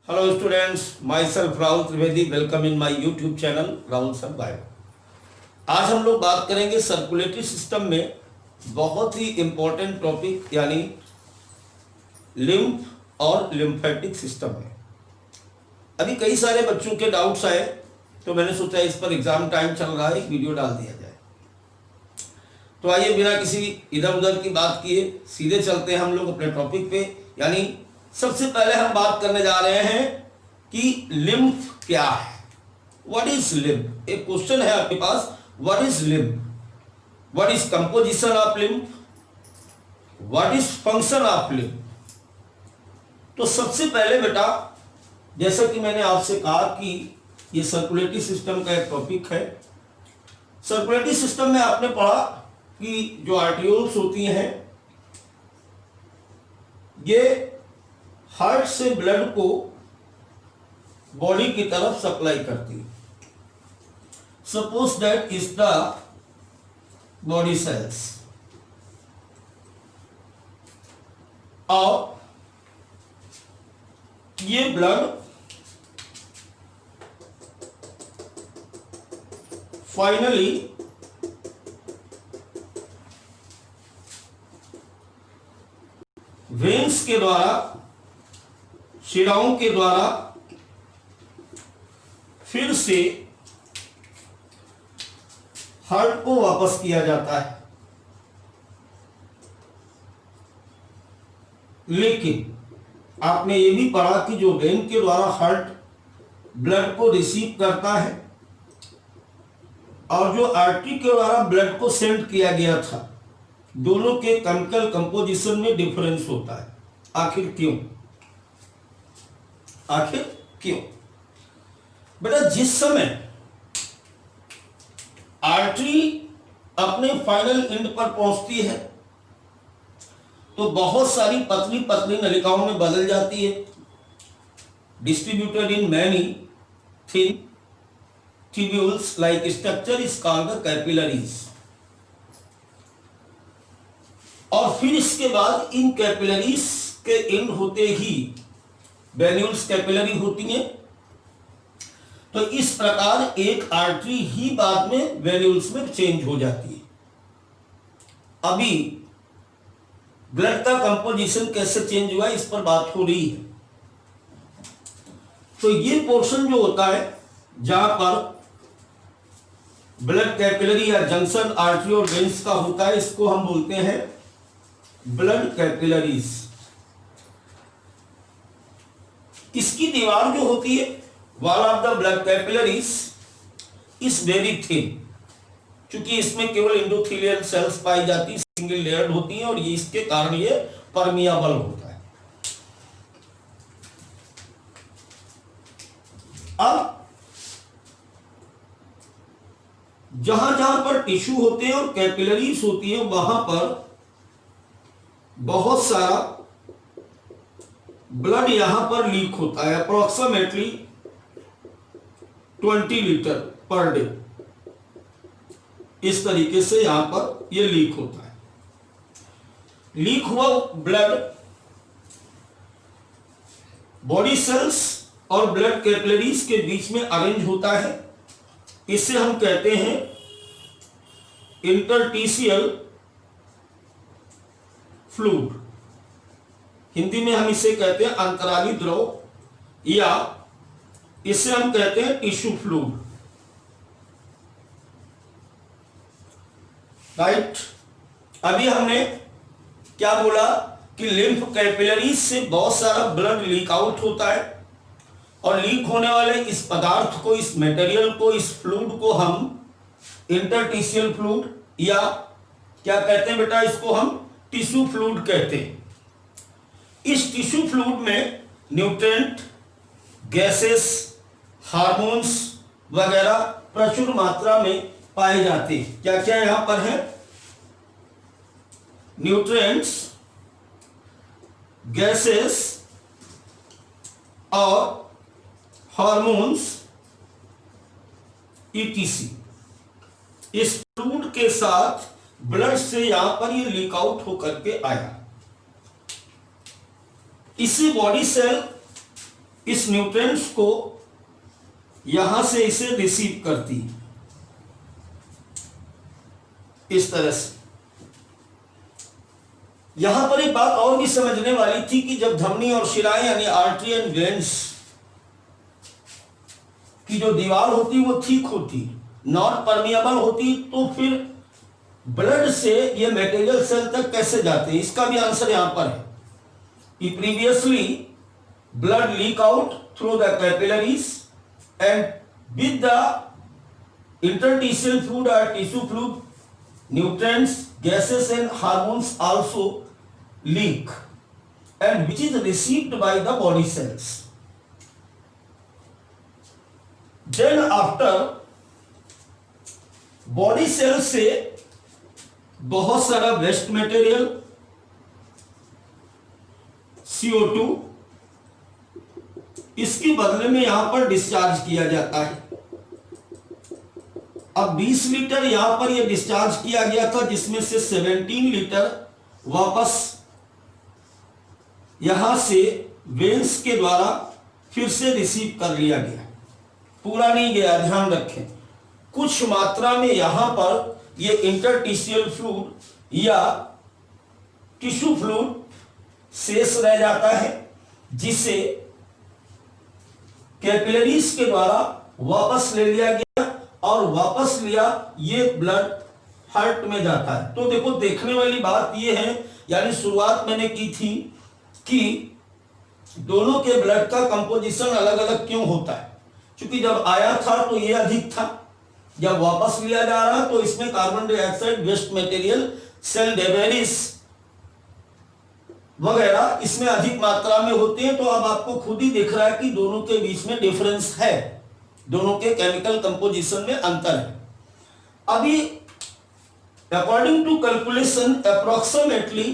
Hello students, my self Rahul Trivedi. Welcome in my YouTube channel Rahul sir bio. आज हम लोग बात करेंगे सर्कुलेटरी सिस्टम में बहुत ही इंपॉर्टेंट टॉपिक यानी लिम्फ और लिम्फेटिक सिस्टम में। अभी कई सारे बच्चों के डाउट्स आए तो मैंने सोचा इस पर एग्जाम टाइम चल रहा है, एक वीडियो डाल दिया जाए। तो आइए बिना किसी इधर उधर की बात किए सीधे चलते हैं हम लोग अपने टॉपिक पे। यानी सबसे पहले हम बात करने जा रहे हैं कि लिम्फ क्या है। What is lymph? एक क्वेश्चन है आपके पास, what is lymph, what is composition of lymph, what is function of lymph. तो सबसे पहले बेटा, जैसा कि मैंने आपसे कहा कि ये सर्कुलेटरी सिस्टम का एक टॉपिक है। सर्कुलेटरी सिस्टम में आपने पढ़ा कि जो आर्टियोल्स होती हैं ये हार्ट से ब्लड को बॉडी की तरफ सप्लाई करती है। Suppose that is the body cells और ये ब्लड फाइनली वेन्स के द्वारा, शिराओं के द्वारा फिर से हार्ट को वापस किया जाता है। लेकिन आपने ये भी पढ़ा कि जो वेन के द्वारा हार्ट ब्लड को रिसीव करता है और जो आर्टरी के द्वारा ब्लड को सेंड किया गया था, दोनों के केमिकल कंपोजिशन में डिफरेंस होता है। आखिर क्यों? आखिर क्यों? बेटा, जिस समय आर्टरी अपने फाइनल एंड पर पहुंचती है तो बहुत सारी पतली पतली नलिकाओं में बदल जाती है, distributed in many thin tubules like structure is called the capillaries. और फिर इसके बाद इन कैपिलरीज के एंड होते ही वेन्यूल्स कैपिलरी होती हैं। तो इस प्रकार एक आर्टरी ही बाद में वेन्यूल्स में चेंज हो जाती है। अभी ब्लड का कंपोजिशन कैसे चेंज हुआ इस पर बात हो रही है। तो ये पोर्शन जो होता है जहां पर ब्लड कैपिलरी या जंक्शन आर्टरी और वेन्स का होता है, इसको हम बोलते हैं ब्लड कैपिलरीज। इसकी दीवार जो होती है, wall of the blood capillaries is very thin. चूंकि इसमें केवल एंडोथेलियल सेल्स पाई जाती है, सिंगल लेयर्ड होती हैं और ये इसके कारण ये परमिएबल होता है। अब जहां जहां पर टिश्यू होते हैं और कैपिलरीज होती है वहां पर बहुत सारा ब्लड यहां पर लीक होता है, अप्रोक्सीमेटली 20 लीटर पर डे। इस तरीके से यहां पर यह लीक होता है। लीक हुआ ब्लड बॉडी सेल्स और ब्लड कैपिलरीज के बीच में अरेंज होता है। इसे हम कहते हैं इंटरस्टिशियल फ्लूइड। हिंदी में हम इसे कहते हैं अंतराली द्रव या इसे हम कहते हैं टिश्यू फ्लूइड। राइट? अभी हमने क्या बोला कि लिम्फ कैपिलरीज से बहुत सारा ब्लड लीक आउट होता है और लीक होने वाले इस पदार्थ को, इस मटेरियल को, इस फ्लूइड को हम इंटरस्टिशियल फ्लूइड या क्या कहते हैं बेटा, इसको हम टिश्यू फ्लूइड कहते हैं। इस टिश्यू फ्लूइड में न्यूट्रिएंट, गैसेस, हार्मोन्स वगैरह प्रचुर मात्रा में पाए जाते हैं। क्या क्या यहां पर है? न्यूट्रिएंट्स, गैसेस और हार्मोन्स ईटीसी। इस फ्लूइड के साथ ब्लड से यहां पर ये लीक आउट होकर के आया। इसी बॉडी सेल इस न्यूट्रिएंट्स को यहां से इसे रिसीव करती है इस तरह से। यहां पर एक बात और भी समझने वाली थी कि जब धमनी और शिराएं यानी आर्टरी एंड वेन्स की जो दीवार होती वो ठीक होती, नॉट परमिएबल होती, तो फिर ब्लड से ये मटेरियल सेल तक कैसे जाते हैं? इसका भी आंसर यहां पर है कि previously blood leak out through the capillaries and with the interstitial fluid और tissue fluid nutrients, gases and hormones also leak and which is received by the body cells. Then after body cells से बहुत सारा waste material CO2 इसके बदले में यहां पर discharge किया जाता है। अब 20 लीटर यहां पर यह डिस्चार्ज किया गया था, जिसमें से 17 लीटर वापस यहां से वेन्स के द्वारा फिर से रिसीव कर लिया गया। पूरा नहीं गया, ध्यान रखें। कुछ मात्रा में यहां पर यह इंटरटिशियल फ्लूइड या टिश्यू फ्लूइड शेष रह जाता है, जिसे कैपिलरीज के द्वारा वापस ले लिया गया और वापस लिया ये ब्लड हार्ट में जाता है। तो देखो, देखने वाली बात ये है, यानी शुरुआत मैंने की थी कि दोनों के ब्लड का कंपोजिशन अलग अलग क्यों होता है। क्योंकि जब आया था तो ये अधिक था, जब वापस लिया जा रहा तो इसमें carbon dioxide, waste material, cell debris वगैरह इसमें अधिक मात्रा में होते हैं। तो अब आपको खुद ही दिख रहा है कि दोनों के बीच में डिफरेंस है, दोनों के केमिकल कंपोजिशन में अंतर है। अभी according to calculation approximately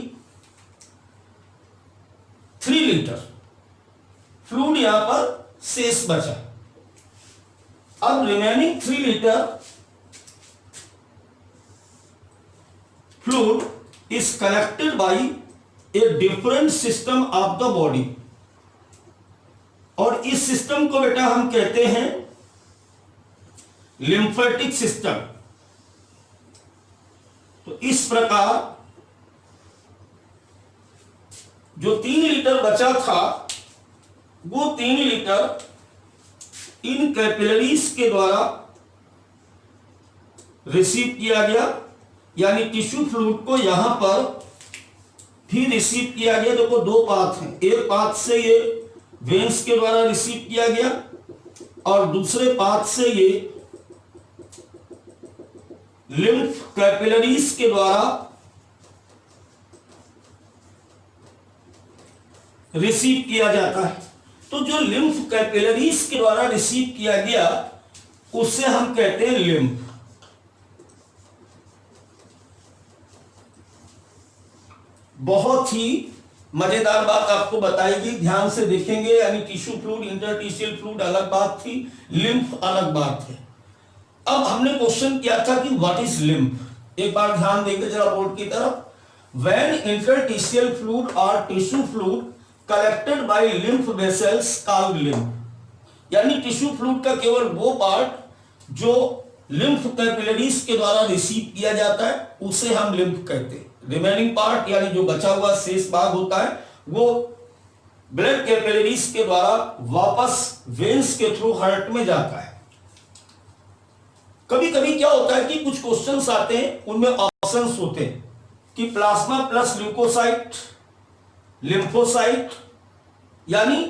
3 litre fluid यहां पर शेष बचा। अब remaining 3 litre fluid is collected by a different system of the body, और इस सिस्टम को बेटा हम कहते हैं लिम्फेटिक सिस्टम। तो इस प्रकार जो 3 लीटर बचा था वो 3 लीटर इन कैपिलरीज के द्वारा रिसीव किया गया, यानी टिश्यू फ्लूइड को यहां पर भी रिसीव किया गया। देखो, 2 पाथ हैं, एक पाथ से ये वेन्स के द्वारा रिसीव किया गया और दूसरे पाथ से ये लिम्फ कैपिलरीज के द्वारा रिसीव किया जाता है। तो जो लिम्फ कैपिलरीज के द्वारा रिसीव किया गया उससे हम कहते हैं लिम्फ। बहुत ही मजेदार बात आपको बताएगी, ध्यान से देखेंगे। यानी टिश्यू फ्लूइड, इंटरटिशियल फ्लूइड अलग बात थी, लिम्फ अलग बात है। अब हमने क्वेश्चन किया था कि व्हाट इज लिम्फ। एक बार ध्यान देंगे जरा बोर्ड की तरफ। व्हेन इंटरटिशियल फ्लूइड और tissue fluid collected by lymph vessels called lymph, यानी टिश्यू फ्लूइड का केवल वो पार्ट जो लिम्फ कैपिलरीज के द्वारा रिसीव किया जाता है उसे हम लिम्फ कहते हैं। रिमेनिंग पार्ट यानी जो बचा हुआ शेष भाग होता है वो ब्लड कैपिलरीज के द्वारा वापस वेन्स के थ्रू हार्ट में जाता है। कभी कभी क्या होता है कि कुछ क्वेश्चंस आते हैं, उनमें ऑप्शंस होते हैं कि प्लाज्मा प्लस ल्यूकोसाइट, लिम्फोसाइट, यानी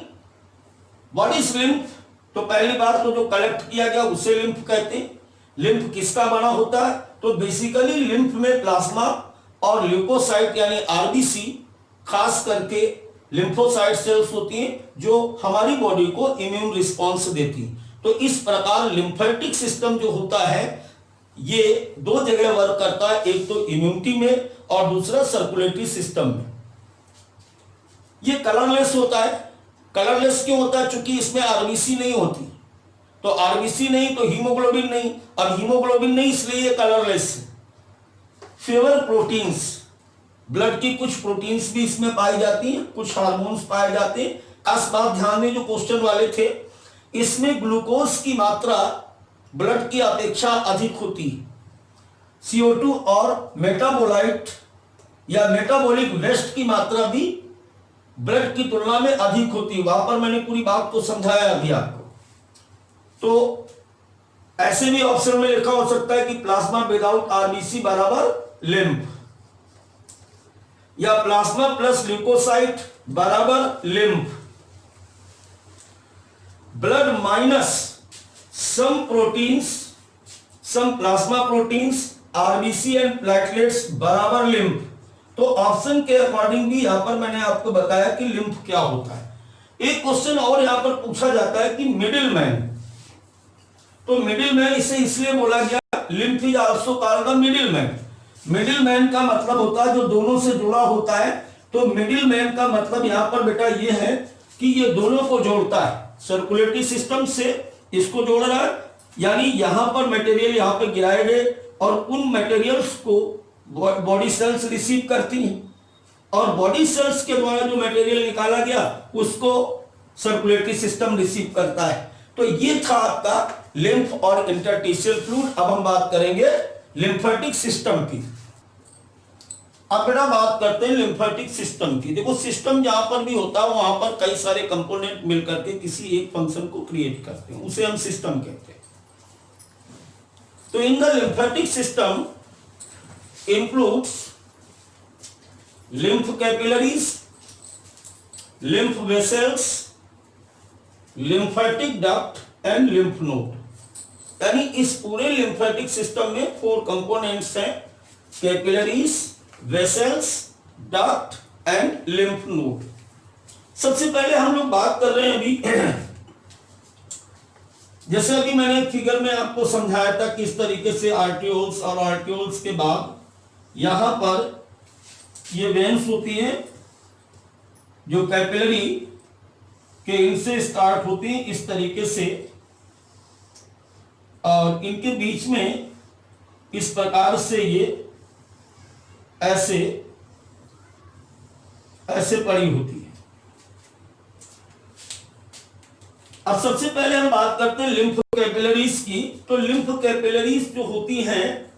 व्हाट इज लिम्फ। तो पहली बार तो जो कलेक्ट किया गया उसे लिम्फ कहते हैं। लिम्फ किसका बना होता है? तो बेसिकली लिम्फ में प्लाज्मा और ल्यूकोसाइट यानी आरबीसी, खास करके लिम्फोसाइट सेल्स होती हैं जो हमारी बॉडी को इम्यून रिस्पॉन्स देती हैं। तो इस प्रकार लिम्फेटिक सिस्टम जो होता है ये 2 जगह वर्क करता है, एक तो इम्यूनिटी में और दूसरा सर्कुलेटरी सिस्टम में। ये कलरलेस होता है। कलरलेस क्यों होता है? क्योंकि इसमें आरबीसी नहीं होती। तो आरबीसी नहीं तो हीमोग्लोबिन नहीं, अब हीमोग्लोबिन नहीं इसलिए ये कलरलेस है। फेवर प्रोटीन्स, ब्लड की कुछ प्रोटीन्स भी इसमें पाई जाती हैं, कुछ हार्मोन्स पाए जाते हैं खास बात ध्यान में जो क्वेश्चन वाले थे, इसमें ग्लूकोज की मात्रा ब्लड की अपेक्षा अधिक होती है। CO2 और मेटाबोलाइट या मेटाबॉलिक वेस्ट की मात्रा भी ब्लड की तुलना में अधिक होती है। वहां पर मैंने पूरी बात को समझाया अभी आपको। तो ऐसे भी ऑप्शन में लिखा हो सकता है कि प्लाज्मा विदाउट आरबीसी बराबर लिम्फ, या प्लाज्मा प्लस ल्यूकोसाइट बराबर lymph, blood minus some proteins, some plasma proteins, RBC and platelets बराबर लिम्फ। तो ऑप्शन के अकॉर्डिंग भी यहां पर मैंने आपको बताया कि लिम्फ क्या होता है। एक क्वेश्चन और यहां पर पूछा जाता है कि मिडिल मैन, तो मिडिल मैन इसे इसलिए बोला गया, lymph is also called the middle man. Middle man का मतलब होता है जो दोनों से जुड़ा होता है। तो मिडिल मैन का मतलब यहां पर बेटा ये है कि ये दोनों को जोड़ता है, सर्कुलेटरी सिस्टम से इसको जोड़ रहा है, यानी यहां पर मटेरियल यहां पर गिराए गए और उन मटेरियल्स को बॉडी सेल्स रिसीव करती हैं और बॉडी सेल्स के द्वारा जो मटेरियल निकाला गया उसको सर्कुलेटरी सिस्टम रिसीव करता है। तो ये था आपका लिम्फ और इंटरस्टिशियल फ्लूइड। अब हम बात करेंगे लिम्फेटिक सिस्टम की। अब बेटा बात करते हैं लिम्फेटिक सिस्टम की। देखो सिस्टम जहां पर भी होता है वहां पर कई सारे कंपोनेंट मिलकर के किसी एक फंक्शन को क्रिएट करते हैं, उसे हम सिस्टम कहते हैं। तो in the lymphatic system includes lymph capillaries, lymph vessels, lymphatic duct and lymph node। यानी इस पूरे lymphatic system में 4 components हैं, capillaries, vessels, duct and lymph node। सबसे पहले हम लोग बात कर रहे हैं अभी जैसे अभी मैंने फिगर में आपको समझाया था किस तरीके से आर्टियोल्स और आर्टियोल्स के बाद यहां पर ये वेन्स होती है जो कैपिलरी के इनसे स्टार्ट होती है इस तरीके से, और इनके बीच में इस प्रकार से ये ऐसे ऐसे पड़ी होती है। अब सबसे पहले हम बात करते हैं लिम्फ कैपिलरीज की। तो लिम्फ कैपिलरीज जो होती हैं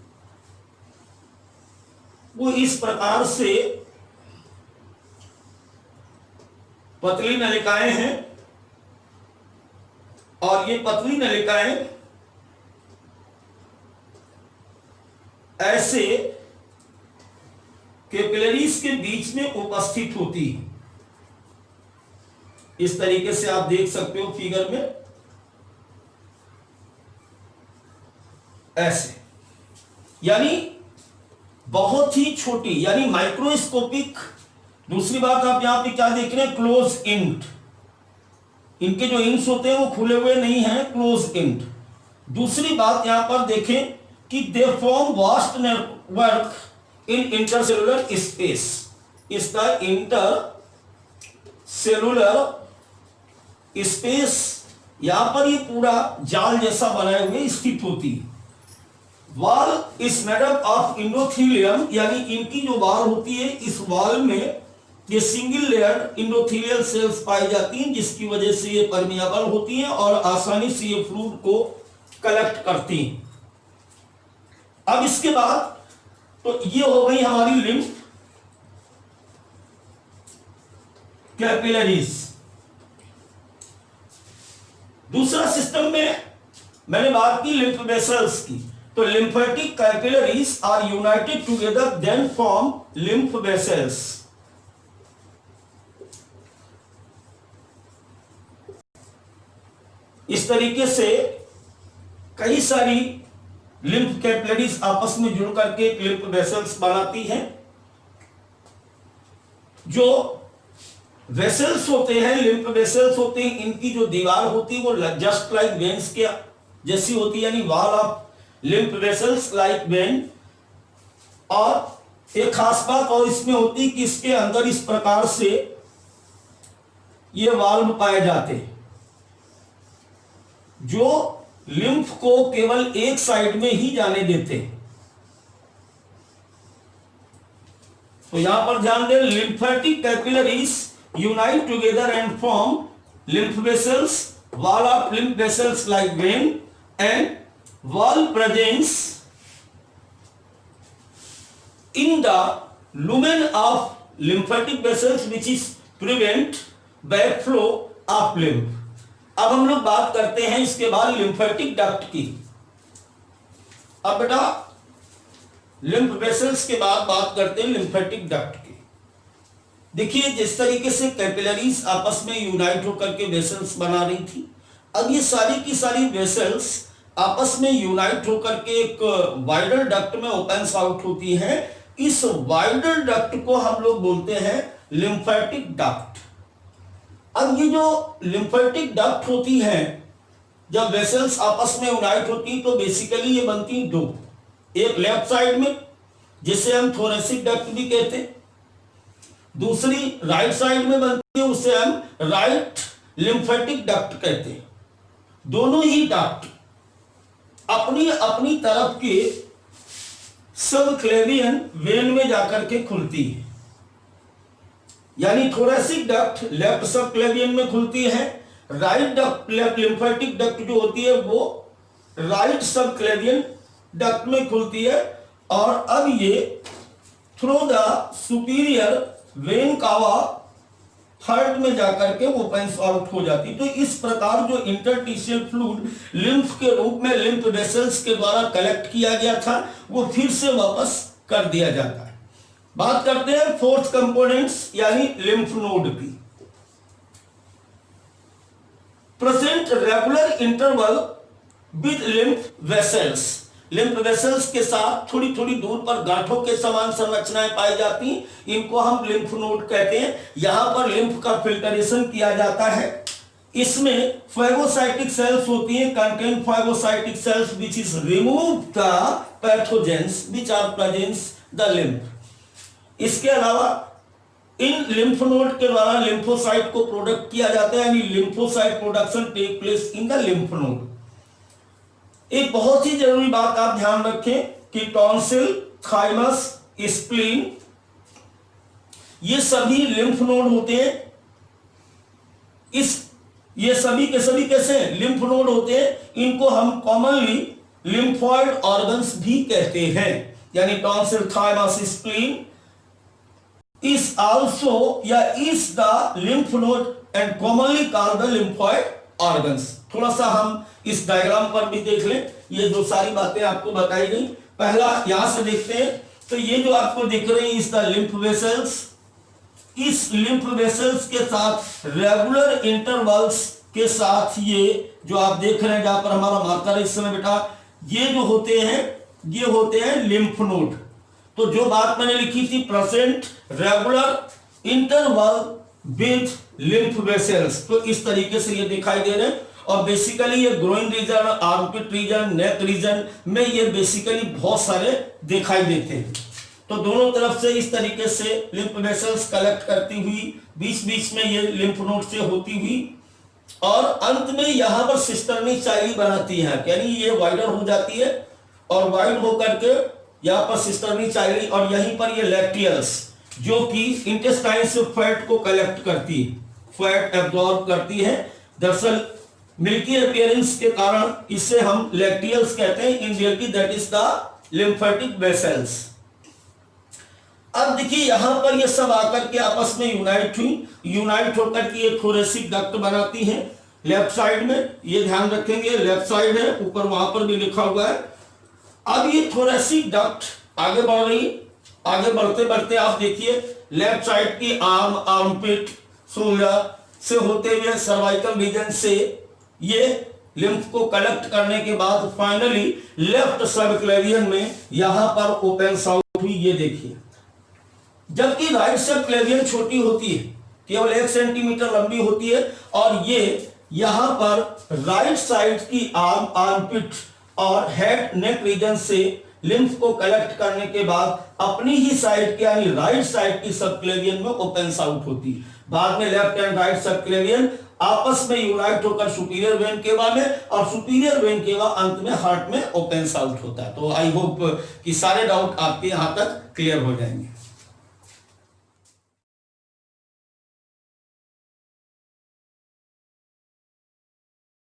वो इस प्रकार से पतली नलिकाएं हैं और ये पतली नलिकाएं ऐसे कैपिलरीज के बीच में उपस्थित होती है। इस तरीके से आप देख सकते हो फिगर में ऐसे, यानी बहुत ही छोटी यानी माइक्रोस्कोपिक। दूसरी बात आप यहां पे क्या देख रहे हैं, क्लोज इंट। इनके जो इंट्स होते हैं वो खुले हुए नहीं हैं, क्लोज इंट। दूसरी बात यहां पर देखें कि they form vast network in intercellular space. इसका इंटर सेलुलर स्पेस यहां पर ये पूरा जाल जैसा बनाए हुए स्थित होती है। Wall is made up of endothelium, यानी इनकी जो वॉल होती है इस वॉल में ये सिंगल लेयर इंडोथीलियल सेल्स पाई जाती हैं, जिसकी वजह से ये परमिएबल होती हैं और आसानी से ये फ्लूइड को कलेक्ट करती हैं। अब इसके बाद तो ये हो गई हमारी लिम्फ कैपिलरीज। दूसरा सिस्टम में मैंने बात की लिम्फ वेसल्स की। तो lymphatic capillaries are united together then form lymph vessels. इस तरीके से कई सारी लिम्फ कैपिलरीज आपस में जुड़ करके लिम्फ वेसल्स बनाती हैं। जो वेसल्स होते हैं, लिम्फ वेसल्स होते हैं, इनकी जो दीवार होती है वो जस्ट लाइक वेन्स के जैसी होती है, यानी wall of lymph vessels like when. और एक खास बात और इसमें होती है कि इसके अंदर इस प्रकार से ये वाल्व पाए जाते हैं जो लिम्फ को केवल एक साइड में ही जाने देते हैं। तो यहां पर ध्यान दें, lymphatic capillaries unite together and form lymph vessels, wall of lymph vessels like vein, and wall presence in the lumen of lymphatic vessels which is prevent backflow of lymph. अब हम लोग बात करते हैं इसके बाद लिम्फेटिक डक्ट की। अब बेटा लिम्फ वेसल्स के बाद बात करते हैं लिम्फेटिक डक्ट की। देखिए जिस तरीके से कैपिलरीज आपस में यूनाइट होकर के वेसल्स बना रही थी, अब ये सारी की सारी वेसल्स आपस में यूनाइट होकर के एक वाइडर डक्ट में ओपन आउट होती है। इस वाइडर डक्ट को हम लोग बोलते हैं लिम्फेटिक डक्ट। अब ये जो लिम्फेटिक डक्ट होती है, जब वेसल्स आपस में यूनाइट होती तो बेसिकली ये बनती दो, एक लेफ्ट साइड में जिसे हम थोरेसिक डक्ट भी कहते हैं, दूसरी राइट साइड में बनती है उसे हम राइट लिम्फेटिक डक्ट कहते हैं। दोनों ही डक्ट अपनी अपनी तरफ के सबक्लेवियन वेन में जाकर के खुलती है, यानी थोरेसिक डक्ट लेफ्ट सबक्लेवियन में खुलती है, right duct left lymphatic duct जो होती है वो राइट सबक्लेवियन डक्ट में खुलती है। और अब ये थ्रू द सुपीरियर वेन कावा हार्ट में जाकर के ओपन आउट हो जाती। तो इस प्रकार जो इंटरस्टिशियल फ्लूइड लिम्फ के रूप में लिम्फ वेसल्स के द्वारा कलेक्ट किया गया था वो फिर से वापस कर दिया जाता है। बात करते हैं फोर्थ कंपोनेंट्स यानी लिम्फ नोड की। Present regular interval with lymph vessels. Lymph vessels के साथ थोड़ी थोड़ी दूर पर गांठों के समान संरचनाएं पाई जाती, इनको हम लिम्फ नोड कहते हैं। यहां पर लिम्फ का फिल्टरेशन किया जाता है। इसमें फाइगोसाइटिक सेल्स होती हैं, contain phagocytic cells which is remove the pathogens which are present the lymph. इसके अलावा इन लिम्फ नोड के द्वारा लिम्फोसाइट को प्रोडक्ट किया जाता है, यानी lymphocyte production take place in the lymph node. एक बहुत ही जरूरी बात आप ध्यान रखें कि टॉन्सिल, थाइमस, स्प्लीन ये सभी लिम्फ नोड होते हैं। ये सभी के सभी कैसे लिम्फ नोड होते हैं, इनको हम कॉमनली लिम्फॉइड ऑर्गन्स भी कहते हैं, यानी tonsil, thymus, spleen is also is the lymph node and commonly called the lymphoid organs। थोड़ा सा हम इस डायग्राम पर भी देख लें, ये जो सारी बातें आपको बताई गई। पहला यहां से देखते हैं, तो ये जो आपको दिख रहे हैं इस द लिम्फ वेसल्स, इस लिम्फ वेसल्स के साथ रेगुलर इंटरवल्स के साथ ये जो आप देख रहे हैं जहां पर हमारा मार्कर इस समय बेटा, ये जो होते हैं ये होते हैं लिम्फ नोड। तो जो बात मैंने लिखी थी present regular interval with lymph vessels, तो इस तरीके से ये दिखाई दे रहे हैं। और बेसिकली ये growing region, armpit region, neck region में ये बेसिकली बहुत सारे दिखाई देते हैं। तो दोनों तरफ से इस तरीके से लिम्फ वेसल्स कलेक्ट करती हुई बीच बीच में ये लिम्फ नोड से होती हुई और अंत में यहां पर सिस्टर्नी चाइली बनाती है, यानी ये वाइडर हो जाती है और वाइड होकर के यहाँ पर सिस्टर्नी चाइली, और यहीं पर ये लैक्टियल्स जो कि इंटेस्टाइन से फैट को कलेक्ट करती है, फैट एब्जॉर्ब करती है। दरअसल मिल्की अपीयरेंस के कारण इसे हम लैक्टियल्स कहते हैं, in reality that is the lymphatic vessels. अब देखिए यहां पर ये सब आकर के आपस में यूनाइट होकर के ये थोरेसिक डक्ट बनाती है। लेफ्ट साइड में ये ध्यान रखेंगे, लेफ्ट साइड है, ऊपर वहां पर भी लिखा हुआ है। अब ये थोरेसिक डक्ट आगे बढ़ रही, आगे बढ़ते बढ़ते आप देखिए लेफ्ट साइड की आर्मपिट, शोल्डर से होते हुए सर्वाइकल रीजन से ये लिम्फ को कलेक्ट करने के बाद फाइनली लेफ्ट सबक्लेवियन में यहां पर ओपन आउट हुई, ये देखिए। जबकि राइट सबक्लेवियन छोटी होती है, केवल 1 सेंटीमीटर लंबी होती है, और ये यहां पर राइट साइड की आर्मपिट और हेड नेक रीजन से लिम्फ को कलेक्ट करने के बाद अपनी ही साइड के यानी राइट साइड की सबक्लेवियन में ओपन आउट होती है। बाद में लेफ्ट एंड राइट सबक्लेवियन आपस में यूनाइट होकर सुपीरियर वेन केवा में, और सुपीरियर वेन केवा अंत में हार्ट में ओपन आउट होता है। तो आई होप कि सारे डाउट आपके यहां तक क्लियर हो जाएंगे।